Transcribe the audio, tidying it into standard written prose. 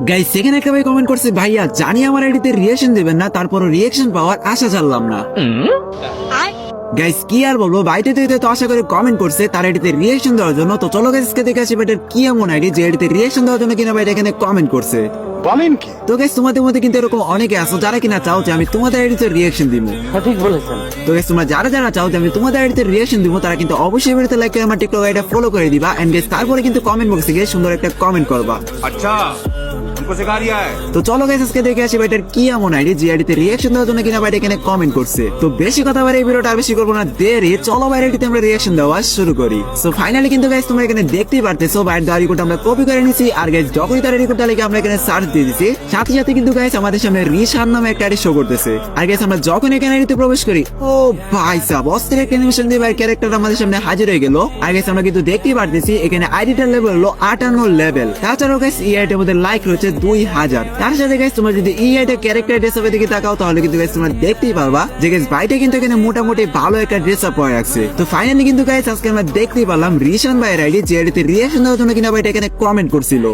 Guys সেখানে একটা ভাই কমেন্ট করছে, ভাইয়া জানি আমার আইডিতে রিঅ্যাকশন দেবেন না, তারপরও রিঅ্যাকশন পাওয়ার আশা জানলাম না। গাইস কি আর বলবো, বাইটিতে তো আশা করে কমেন্ট করছে তার আইডিতে রিঅ্যাকশন দেওয়ার জন্য। তো চলো গাইস কে দেখে আসি বেটার কি এমন আইডি যে আইডিতে রিঅ্যাকশন দেওয়ার জন্য কিনা ভাই এখানে কমেন্ট করছে। বলেন কি? তো গাইস তোমাদের মধ্যে কিন্তু এরকম অনেকে আছো যারা কিনা চাও যে আমি তোমাদের আইডিতে রিঅ্যাকশন দিব। সঠিক বলেছেন। তো গাইস তোমরা যারা যারা চাও যে আমি তোমাদের আইডিতে রিঅ্যাকশন দিব, তারা কিন্তু অবশ্যই ভিডিওতে লাইক করে আমার টিকটক আইডিটা ফলো করে দিবা। এন্ড গাইস তারপরে কিন্তু কমেন্ট বক্সে গিয়ে সুন্দর একটা কমেন্ট করবা। अच्छा हमको सिखा रिया है। তো চলো গাইস আজকে দেখে আসি ভাইটার কি এমন আইডি যে আইডিতে রিঅ্যাকশন দেওয়ার জন্য কিনা ভাইটা এখানে কমেন্ট করছে। তো বেশি কথা বলে এই ভিডিওটা আর বেশি করবো না, দেরি চলো ভাই আইডিতে আমরা রিঅ্যাকশন দেওয়া শুরু করি। সো ফাইনালি কিন্তু গাইস তোমরা এখানে দেখতেই পারতেছো ভাইয়ের দাড়ি কোড আমরা কপি করে নিছি। আর গাইস যখনই তার রিকোডটা লিখে আমরা এখানে সার্চ দিয়ে দিছি, সাথে সাথে কিন্তু গাইস আমাদের সামনে রিশান নামে একটা আইডি শো করতেছে। আর গাইস আমরা যখন এখানে আইডিতে প্রবেশ করি, ও ভাই সাব অস্থির একটা অ্যানিমেশন দিয়ে ভাই ক্যারেক্টার আমাদের সামনে হাজির হয়ে গেল। আর গাইস আমরা কিন্তু দেখতেই পারতেছি এখানে আইডিটার লেভেল হলো 58 লেভেল। তাছাড়াও গাইস এই আইডির মধ্যে লাইক রয়েছে 2000। তার সাথে গাইস তোমরা যদি এই আইডির ক্যারেক্টার ড্রেস আপের দিকে তাকাও তাহলে কিন্তু গাইস তোমরা দেখতেই পারবা যে গাইস ভাইটা কিন্তু এখানে মোটামুটি ভালো একটা ড্রেস আপ পরে রাখছে। তো ফাইনালি কিন্তু গাইস আজকে আমরা দেখতেই পারলাম রিশান ভাইয়ের আইডি যে আইডিতে রিঅ্যাকশন দেওয়ার জন্য কিনা ভাইটা এখানে কমেন্ট করছিল।